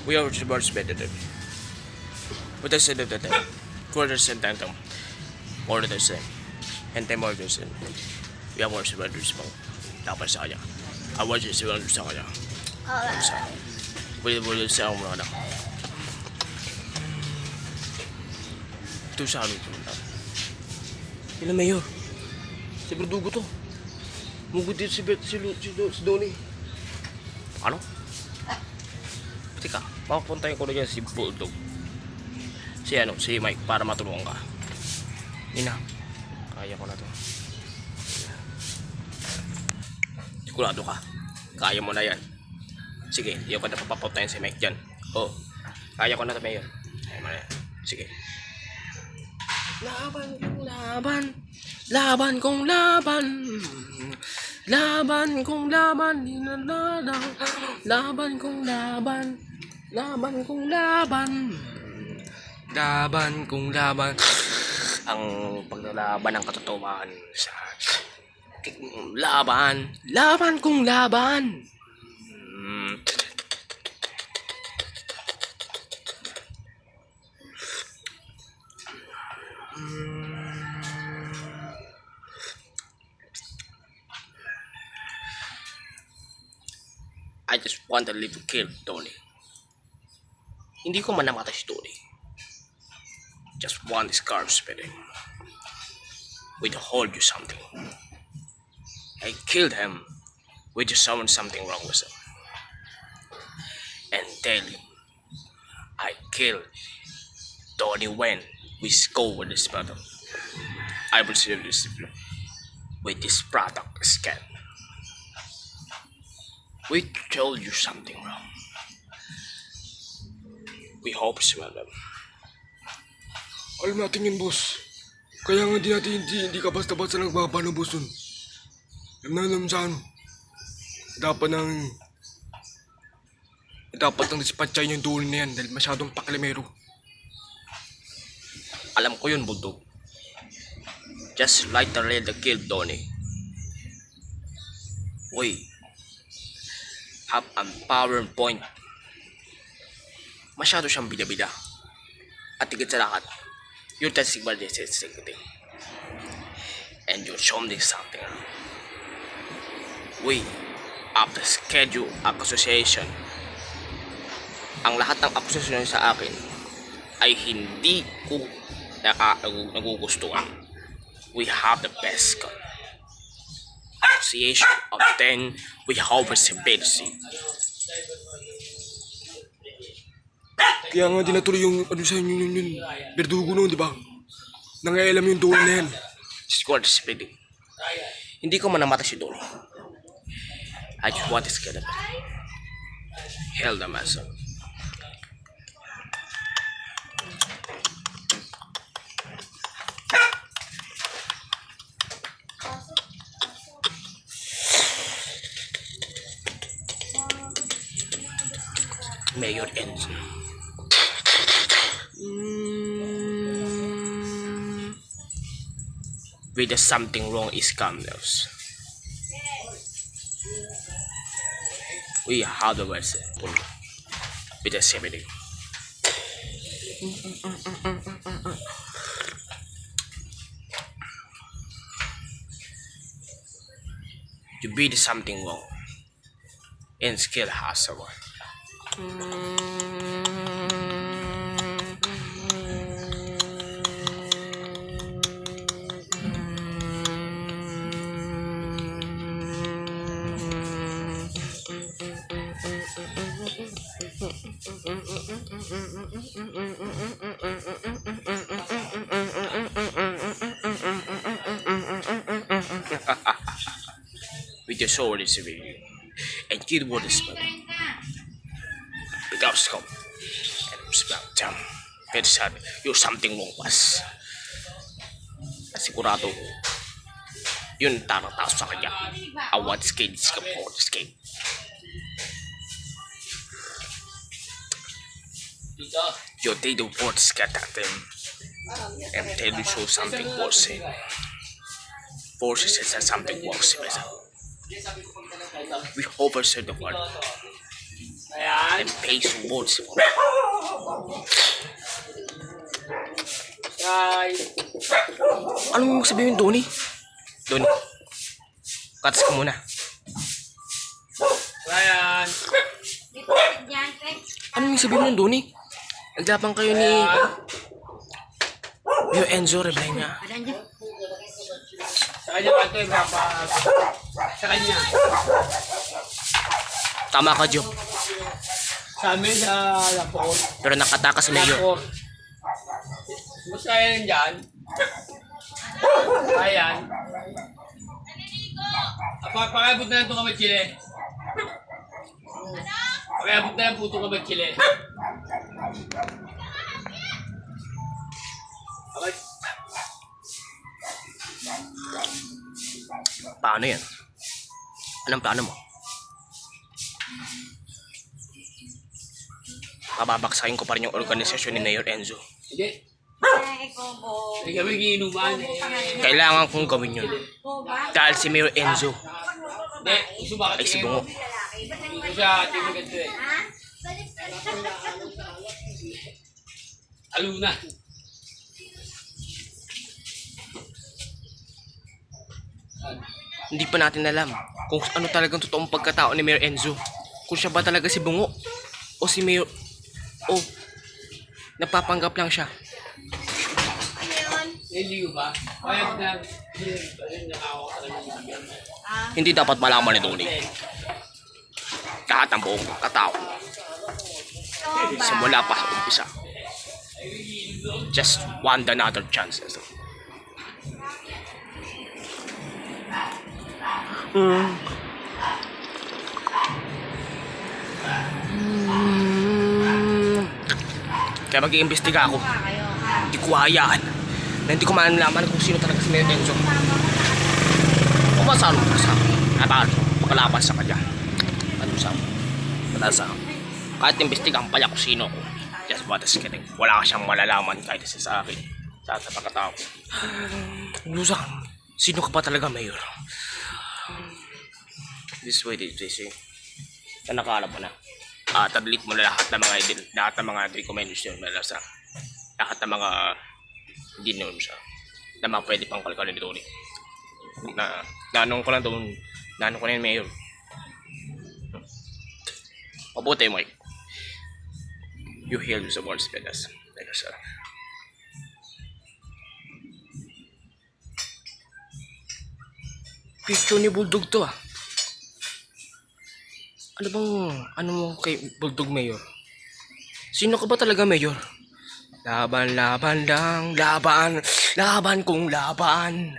We are towards better. What I said that quarter cent tantum. Order the same. And then more than same. We are more survivors mo. Dapat sa kanya. I want you to survive sa kanya. Sa. Pwede sa ako mga. Ito sa ano ito. Sila mayor. Si Berdugo to. Mugod dito si Donnie. Ano? Teka, papuntahin ko na dyan si Bulldog. Si Mike para matulungan ka. Nina, kaya ko na to. Sigurado ka. Kaya mo na yan. Sige, hindi ko na papapuntahin si Mike dyan. Oh, kaya ko na to, Mayor. Kaya mo na yan. Sige. Laban kong laban. Laban kong laban. Laban kong laban. Laban kong laban. Laban kong laban. Laban kong laban. Ang paglalaban ng katotohanan sa laban. Laban kong laban. I just want to live to kill Tony. Hindi ko man namatay si Tony. Just one scarf spitting. We told you something. I killed him. We just found something wrong with him. And tell him I killed Tony when we go with this product. I will serve this with this product scan. We told you something wrong. We hope you smell them. Alam natin yun, boss. Kaya nga hindi ka basta-basta nagbabano, boss, nun. Alam sa ano. Dapat nang dispatchay yung tulin na yan dahil masyadong pakilimero. Alam ko yun, Bulldog. Just like the rail that killed Donnie. We have a power point. Masyado siyang bida-bida. At higit sa lahat, you're testing by this thing. And you show me something. We have the schedule association. Ang lahat ng akusasyon sa akin ay hindi ko nagugustuhan. We have the best gun. Association of 10 we have responsibility. Kaya nga dinatuloy yung ano sa inyo yun. Berdugo noon, di ba? Nangailam yung tulin na yan. Squad speeding. Hindi ko man namatay si Donnie. I just want to get him. Hell the mess up. Mayor ends. With the something wrong is cameras. We have the verse with the safety. To be the something wrong and skill has a one. With your sword is revealed and kill what is spelling. Without scope and spell jump. Pero sabi, you're something wrong was. Sigurado ko, yun tarataas sa kanya. I want skate, skate. You take the word scat at them and tell you show something worse. Forces says something worse. We hope I said the word. and face words. Guys. Anong sabihin, Donnie? Donnie, katas ka muna. Ryan. Anong sabihin mo, Donnie? Naglaban kayo ni Mayor Enzo, reply niya. Sa kanya ba ito yung sa kanya. Tama ka, Job. Sa amin sa Lapor. Pero nakataka si Mayor. Lapor. Mas kaya rin dyan. Ayan. Pakabot na lang ito kamay chile. Pakabot na lang po ito kamay chile. Okay. Paano yan? Anong plano mo? Pababaksakin ko pa rin yung organisasyon ni Mayor Enzo. Hindi. Hindi kami giinuman eh. Kailangan kong gawin yun. Dahil si Mayor Enzo Hindi. Gusto bakit ay si Bungo. Gusto siya. Hindi mo ganito eh. Aluna. Hindi pa natin alam kung ano talagang totoong pagkatao ni Mayor Enzo. Kung siya ba talaga si Bungo o si Mayor o napapanggap lang siya. Hindi ko ba? Kaya na. Nakawa ka lang yung Hindi dapat malaman ni Tony. Lahat ng buong katao. Simula pa sa umpisa. Just want another chance. Kaya mag-iimbestiga ako. Hindi ko hayaan na hindi ko malalaman kung sino talaga si Mayor Enzo. Kung masalo ka sa akin, at pagkalaban sa kanya. Ano sa akin? Wala sa akin. Kahit imbestigahan pa niya kung sino ko. Just what is kidding. Wala ka siyang malalaman kahit isa sa akin. Sa pagkatao ko. Lusang, sino ka pa talaga, Mayor? This way, this way. Na nakaalap mo na. Delete mo na lahat ng mga recommendation mo sa lahat ng mga hindi naman siya na mga pwede pang kalkalin ni Tony. Naanong ko lang doon, naanong ko na yung Mayor. Mabuti mo eh. You heal the world's best. Picture ni Bulldog to ah. Ano mo kay Bulldog, Mayor? Sino ka ba talaga, Mayor? Laban lang, laban kung laban.